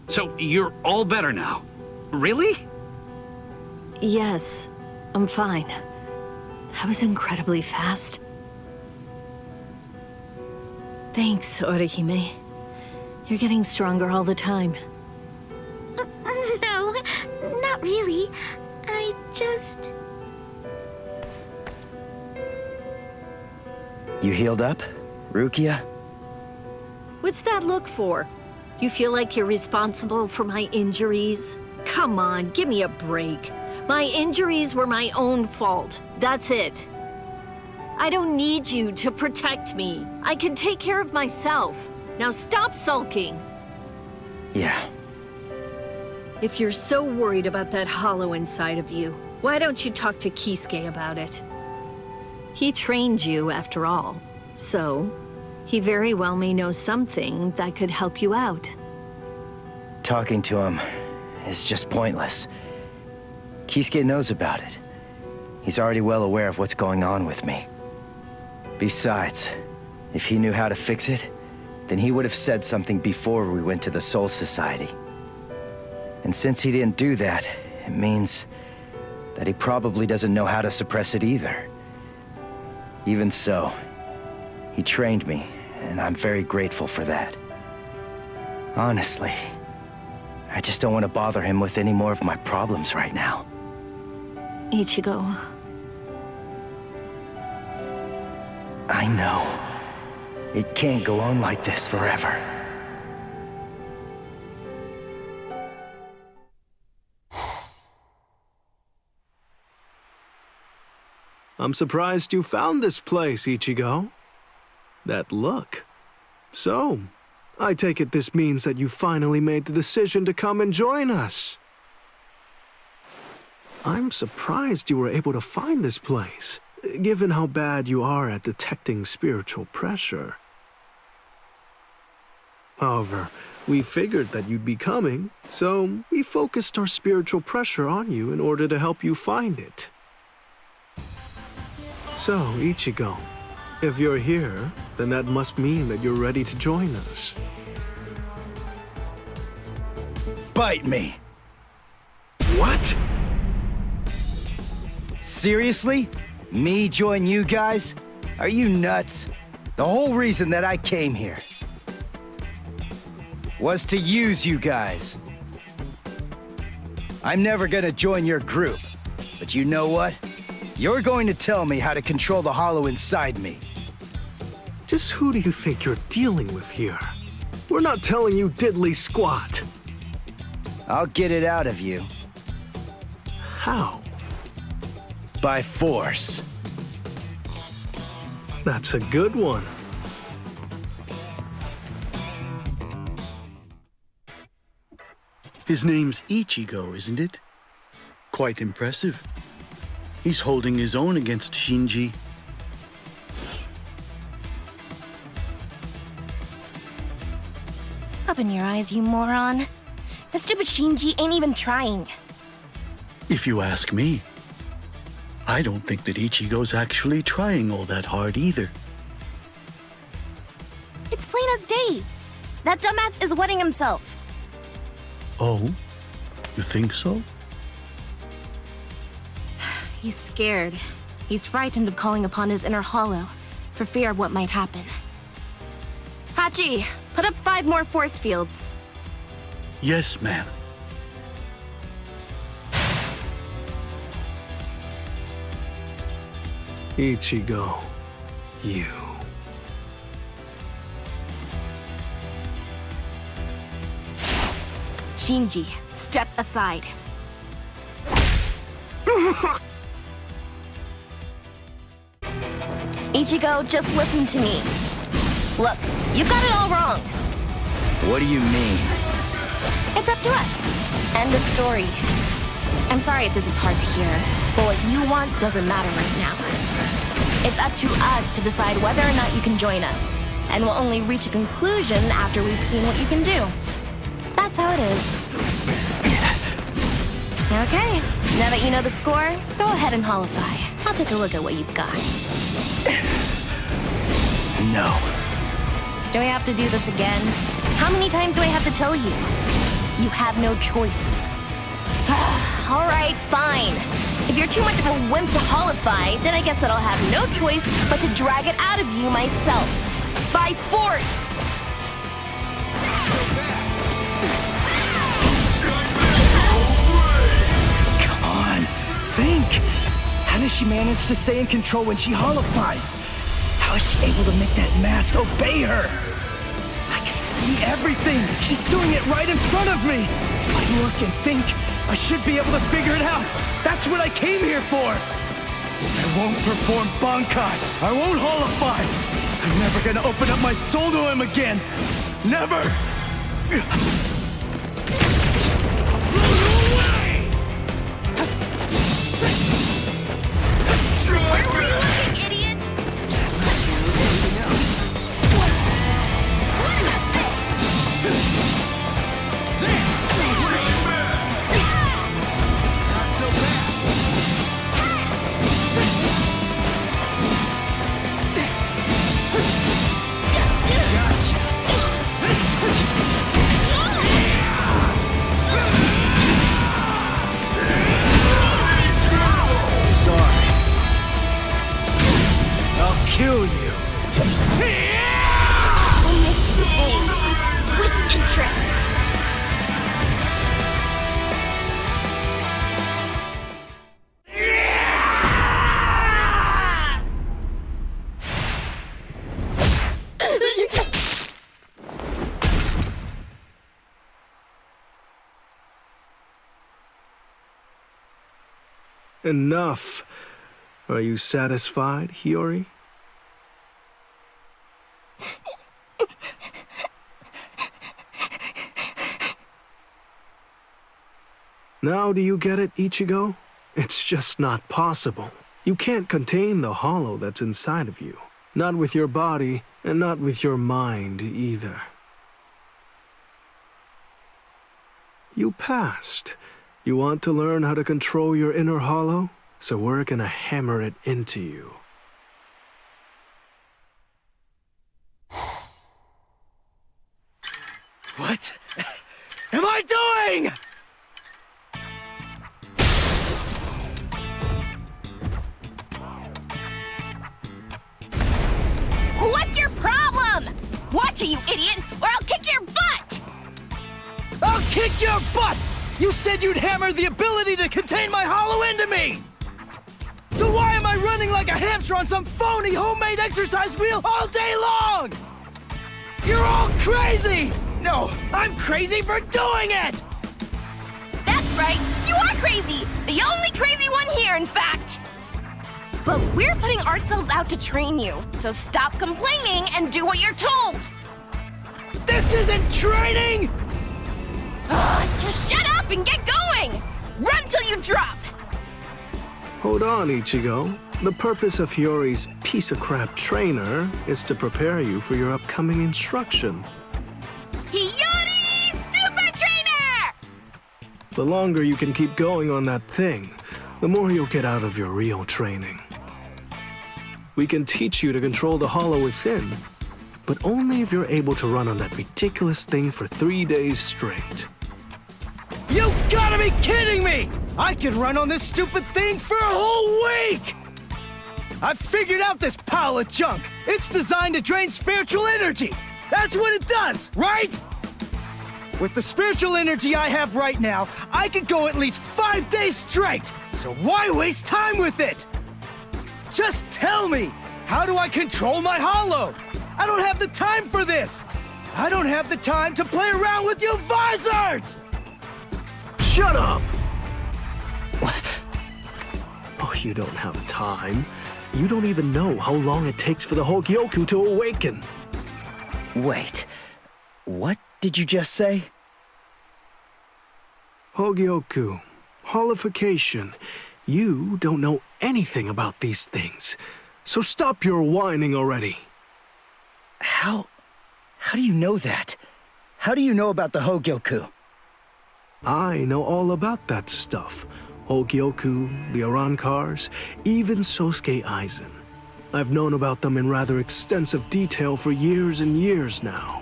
So you're all better now? Really? Yes, I'm fine. That was incredibly fast. Thanks, Orihime. You're getting stronger all the time. No, not really. I just... You healed up, Rukia? What's that look for? You feel like you're responsible for my injuries? Come on, give me a break. My injuries were my own fault. That's it. I don't need you to protect me. I can take care of myself. Now stop sulking. Yeah. If you're so worried about that hollow inside of you, why don't you talk to Kisuke about it? He trained you, after all. So, he very well may know something that could help you out. Talking to him is just pointless. Kisuke knows about it. He's already well aware of what's going on with me. Besides, if he knew how to fix it, then he would have said something before we went to the Soul Society. And since he didn't do that, it means that he probably doesn't know how to suppress it either. Even so, he trained me, and I'm very grateful for that. Honestly, I just don't want to bother him with any more of my problems right now. Ichigo. I know. It can't go on like this forever. I'm surprised you found this place, Ichigo. That look. So, I take it this means that you finally made the decision to come and join us. I'm surprised you were able to find this place, given how bad you are at detecting spiritual pressure. However, we figured that you'd be coming, so we focused our spiritual pressure on you in order to help you find it. So, Ichigo, if you're here, then that must mean that you're ready to join us. Bite me! What? Seriously? Me join you guys? Are you nuts? The whole reason that I came here was to use you guys. I'm never gonna join your group, but you know what? You're going to tell me how to control the hollow inside me. Just who do you think you're dealing with here? We're not telling you diddly squat. I'll get it out of you. How? By force. That's a good one. His name's Ichigo, isn't it? Quite impressive. He's holding his own against Shinji. Open your eyes, you moron. The stupid Shinji ain't even trying. If you ask me, I don't think that Ichigo's actually trying all that hard either. It's plain as day. That dumbass is wetting himself. Oh? You think so? He's scared. He's frightened of calling upon his inner hollow, for fear of what might happen. Hachi, put up 5 more force fields. Yes, ma'am. Ichigo, you. Shinji, step aside. Ichigo, just listen to me. Look, you got it all wrong. What do you mean? It's up to us. End of story. I'm sorry if this is hard to hear, but what you want doesn't matter right now. It's up to us to decide whether or not you can join us, and we'll only reach a conclusion after we've seen what you can do. That's how it is. Okay, now that you know the score, go ahead and Hollowfy. I'll take a look at what you've got. No. Do I have to do this again? How many times do I have to tell you? You have no choice. Alright, fine. If you're too much of a wimp to hollowfy, then I guess that I'll have no choice but to drag it out of you myself. By force! Come on, think! How does she manage to stay in control when she hollowfies? How is she able to make that mask obey her? I can see everything! She's doing it right in front of me! If I look and think, I should be able to figure it out! That's what I came here for! I won't perform Bankai! I won't hollowfy! I'm never gonna open up my soul to him again! Never! Where were you looking, idiot? What about Not so bad! Sorry. I'll kill you. with interest? Enough. Are you satisfied, Hiyori? Now do you get it, Ichigo? It's just not possible. You can't contain the hollow that's inside of you. Not with your body, and not with your mind either. You passed. You want to learn how to control your inner hollow? So we're gonna hammer it into you. What am I doing? What's your problem? Watch it, you idiot, or I'll kick your butt! I'll kick your butt! You said you'd hammer the ability to contain my hollow into me! So why am I running like a hamster on some phony homemade exercise wheel all day long? You're all crazy! No, I'm crazy for doing it! That's right, you are crazy! The only crazy one here, in fact! But we're putting ourselves out to train you, so stop complaining and do what you're told! This isn't training! Just shut up and get going! Run till you drop! Hold on, Ichigo. The purpose of Hiyori's piece of crap trainer is to prepare you for your upcoming instruction. Hiyori, Super Trainer! The longer you can keep going on that thing, the more you'll get out of your real training. We can teach you to control the hollow within, but only if you're able to run on that ridiculous thing for 3 days straight. You gotta be kidding me! I can run on this stupid thing for a whole week! I've figured out this pile of junk! It's designed to drain spiritual energy! That's what it does, right? With the spiritual energy I have right now, I could go at least 5 days straight! So why waste time with it? Just tell me! How do I control my hollow? I don't have the time for this! I don't have the time to play around with you Visoreds! Shut up! Oh, you don't have time. You don't even know how long it takes for the Hogyoku to awaken. Wait, what did you just say? Hogyoku, Hollowfication. You don't know anything about these things. So stop your whining already. How do you know that? How do you know about the Hogyoku? I know all about that stuff. Hogyoku, the Arankars, even Sosuke Aizen. I've known about them in rather extensive detail for years and years now.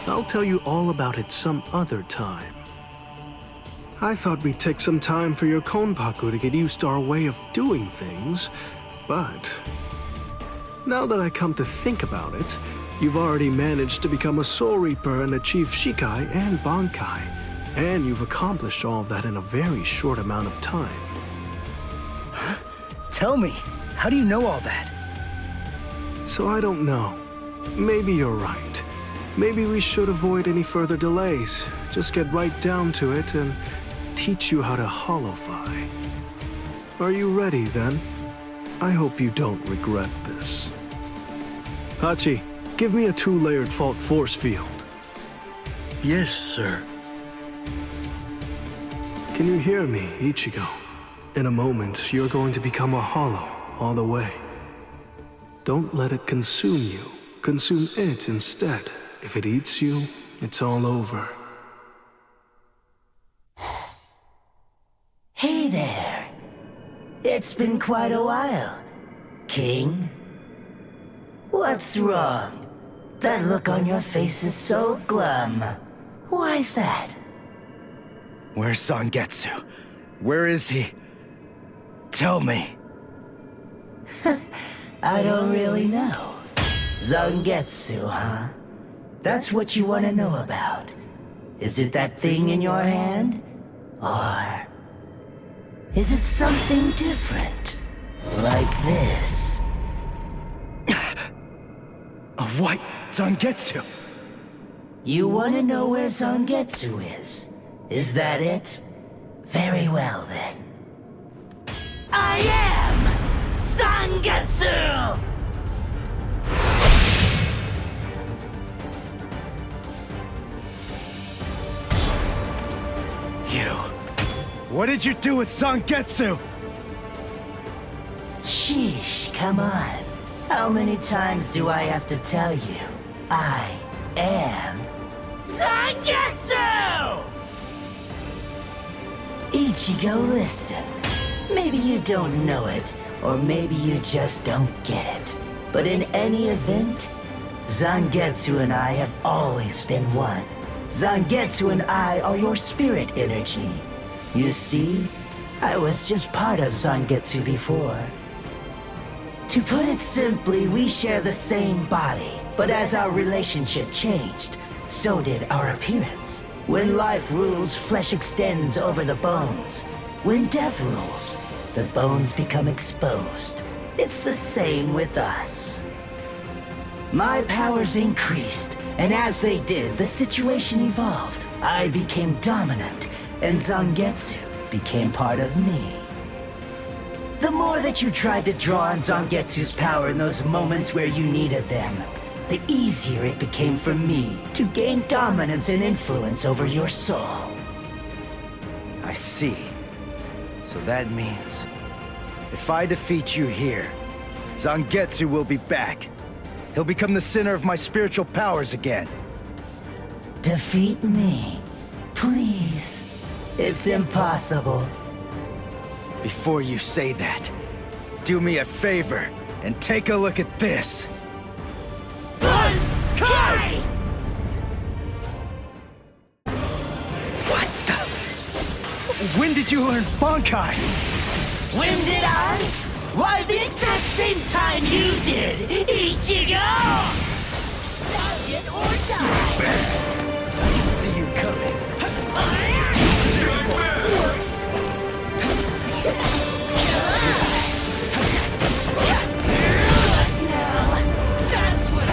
I'll tell you all about it some other time. I thought we'd take some time for your Konpaku to get used to our way of doing things, but now that I come to think about it, you've already managed to become a Soul Reaper and achieve Shikai and Bankai, and you've accomplished all of that in a very short amount of time. Tell me, how do you know all that? So I don't know. Maybe you're right. Maybe we should avoid any further delays. Just get right down to it and teach you how to hollowfy. Are you ready then? I hope you don't regret this. Hachi, give me a 2-layered fault force field. Yes, sir. Can you hear me, Ichigo? In a moment, you're going to become a hollow all the way. Don't let it consume you. Consume it instead. If it eats you, it's all over. Hey there. It's been quite a while, King. What's wrong? That look on your face is so glum. Why's that? Where's Zangetsu? Where is he? Tell me. I don't really know. Zangetsu, huh? That's what you want to know about. Is it that thing in your hand? Or is it something different? Like this? A white Zangetsu. You want to know where Zangetsu is? Is that it? Very well then. I am Zangetsu! You. What did you do with Zangetsu? Sheesh, come on. How many times do I have to tell you? I am Zangetsu! Ichigo, listen. Maybe you don't know it, or maybe you just don't get it. But in any event, Zangetsu and I have always been one. Zangetsu and I are your spirit energy. You see, I was just part of Zangetsu before. To put it simply, we share the same body, but as our relationship changed, so did our appearance. When life rules, flesh extends over the bones. When death rules, the bones become exposed. It's the same with us. My powers increased, and as they did, the situation evolved. I became dominant, and Zangetsu became part of me. The more that you tried to draw on Zangetsu's power in those moments where you needed them, the easier it became for me to gain dominance and influence over your soul. I see. So that means, if I defeat you here, Zangetsu will be back. He'll become the center of my spiritual powers again. Defeat me, please. It's impossible. Before you say that, do me a favor and take a look at this. Bankai! What the? When did you learn Bankai? When did I? Why, the exact same time you did, Ichigo! Target or die! I can see you coming. That's what I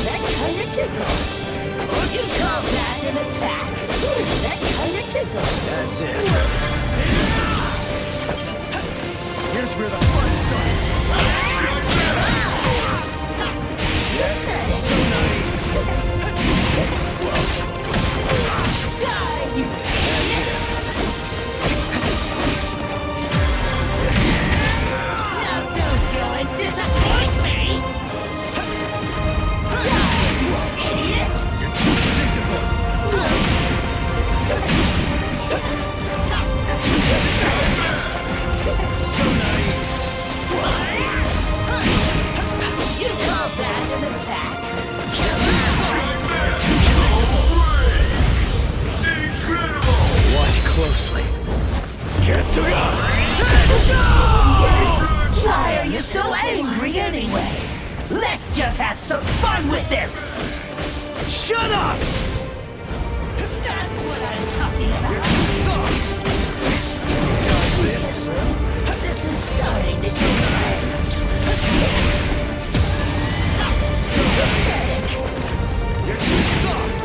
That kinda tickles. Would you call that an attack? That kinda tickles. That's it. Here's where the fun starts. Yes, so naive. Now don't go and disappoint me! Idiot! You're too predictable. So naive. closely. Yes! Why are you so angry anyway? Let's just have some fun with this! Shut up! That's what I'm talking about! This? This is starting to get so pathetic! You're too soft!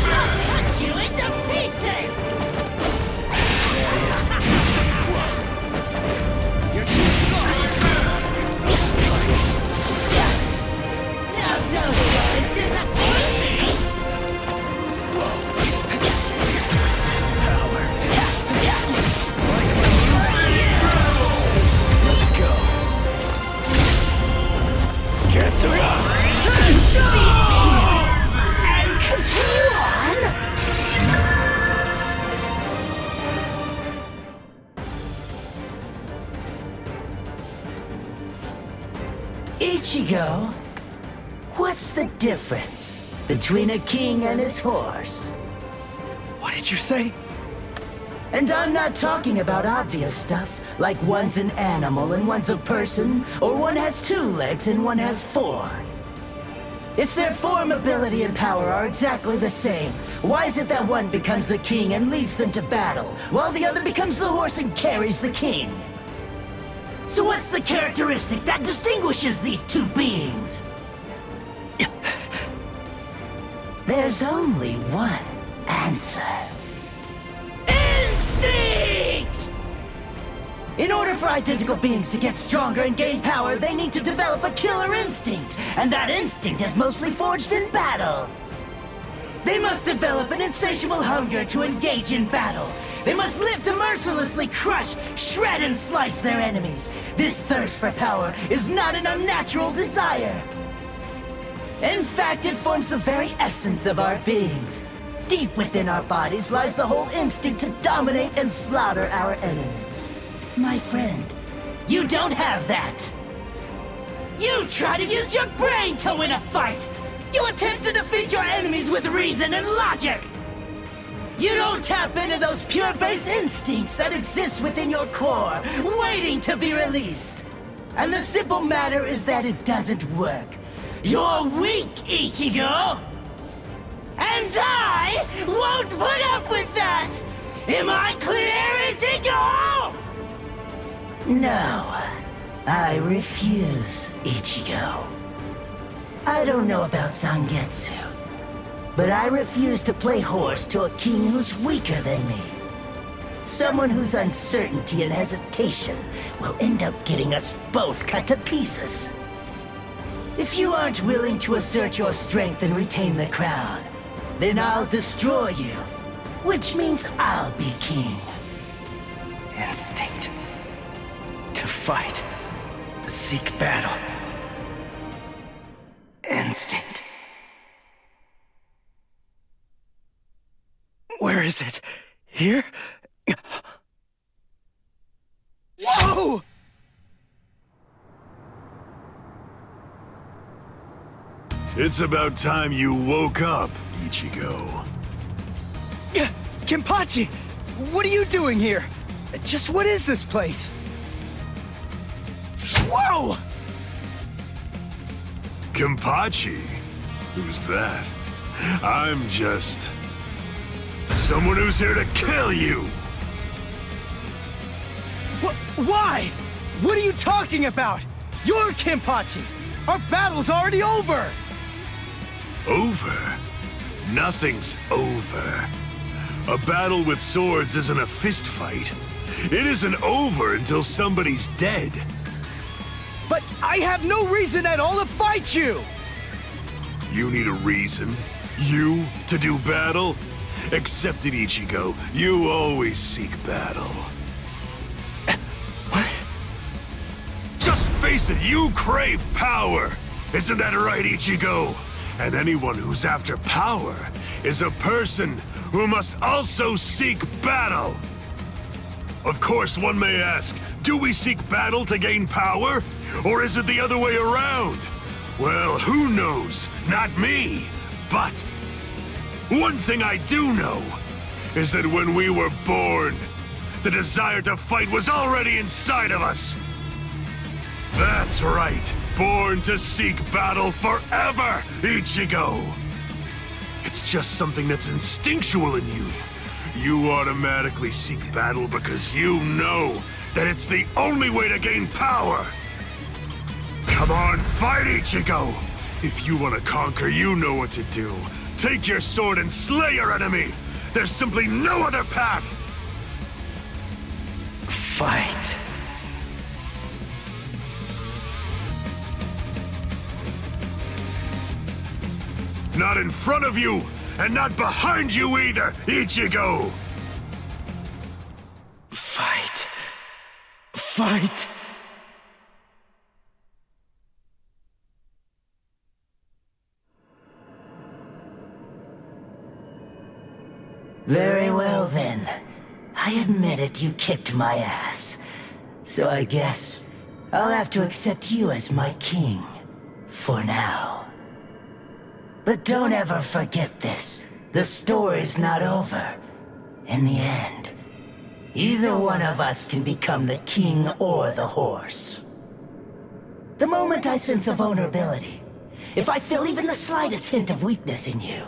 I'll cut you into pieces! You're too soft! Now don't go and disappoint me! This power. Let's go. Ketsuga! And continue on! Ichigo, what's the difference between a king and his horse? What did you say? And I'm not talking about obvious stuff, like one's an animal and one's a person, or one has 2 legs and one has 4. If their form, ability, and power are exactly the same, why is it that one becomes the king and leads them to battle, while the other becomes the horse and carries the king? So what's the characteristic that distinguishes these 2 beings? There's only one answer. Instinct! In order for identical beings to get stronger and gain power, they need to develop a killer instinct, and that instinct is mostly forged in battle. They must develop an insatiable hunger to engage in battle. They must live to mercilessly crush, shred, and slice their enemies. This thirst for power is not an unnatural desire. In fact, it forms the very essence of our beings. Deep within our bodies lies the whole instinct to dominate and slaughter our enemies. My friend, you don't have that. You try to use your brain to win a fight. You attempt to defeat your enemies with reason and logic. You don't tap into those pure base instincts that exist within your core, waiting to be released. And the simple matter is that it doesn't work. You're weak, Ichigo! And I won't put up with that! Am I clear, Ichigo? No, I refuse, Ichigo. I don't know about Zangetsu, but I refuse to play horse to a king who's weaker than me. Someone whose uncertainty and hesitation will end up getting us both cut to pieces. If you aren't willing to assert your strength and retain the crown, then I'll destroy you, which means I'll be king. Instinct. To fight. Seek battle. Instinct. Where is it? Here? Whoa! It's about time you woke up, Ichigo. Kenpachi! What are you doing here? Just what is this place? Whoa! Kenpachi? Who's that? I'm just... someone who's here to kill you! Why? What are you talking about? You're Kenpachi! Our battle's already over! Over? Nothing's over. A battle with swords isn't a fist fight. It isn't over until somebody's dead. But I have no reason at all to fight you! You need a reason? You to do battle? Accept it, Ichigo. You always seek battle. What? Just face it, you crave power! Isn't that right, Ichigo? And anyone who's after power is a person who must also seek battle. Of course, one may ask, do we seek battle to gain power? Or is it the other way around? Well, who knows? Not me. But one thing I do know, is that when we were born, the desire to fight was already inside of us. That's right, born to seek battle forever, Ichigo. It's just something that's instinctual in you. You automatically seek battle because you know that it's the only way to gain power. Come on, fight, Ichigo! If you want to conquer, you know what to do. Take your sword and slay your enemy! There's simply no other path! Fight. Not in front of you, and not behind you either, Ichigo! Fight. Fight. Very well then. I admit it, you kicked my ass. So I guess I'll have to accept you as my king. For now. But don't ever forget this. The story's not over. In the end, either one of us can become the king or the horse. The moment I sense a vulnerability, if I feel even the slightest hint of weakness in you,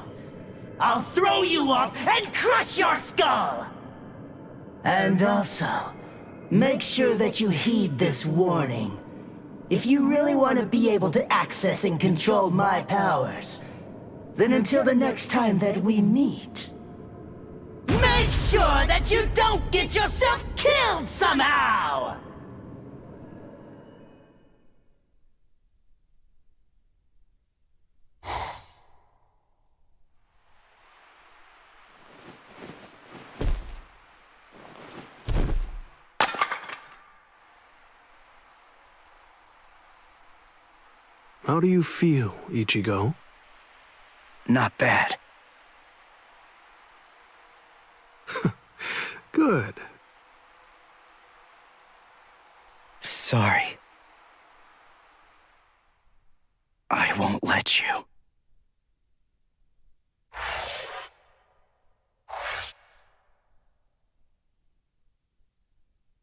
I'll throw you off and crush your skull! And also, make sure that you heed this warning. If you really want to be able to access and control my powers, then until the next time that we meet, make sure that you don't get yourself killed somehow! How do you feel, Ichigo? Not bad. Good. Sorry. I won't let you.